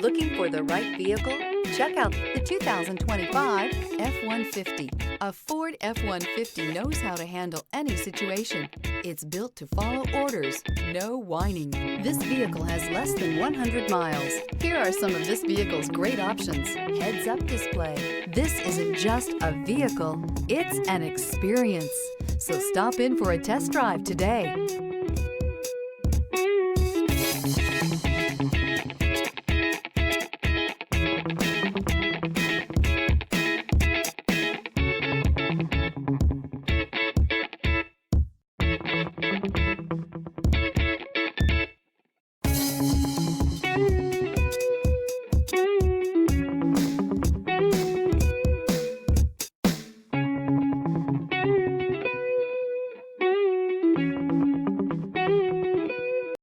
Looking for the right vehicle? Check out the 2025 F-150. A Ford F-150 knows how to handle any situation. It's built to follow orders, no whining. This vehicle has less than 100 miles. Here are some of this vehicle's great options. Heads-up display. This isn't just a vehicle, it's an experience. So stop in for a test drive today.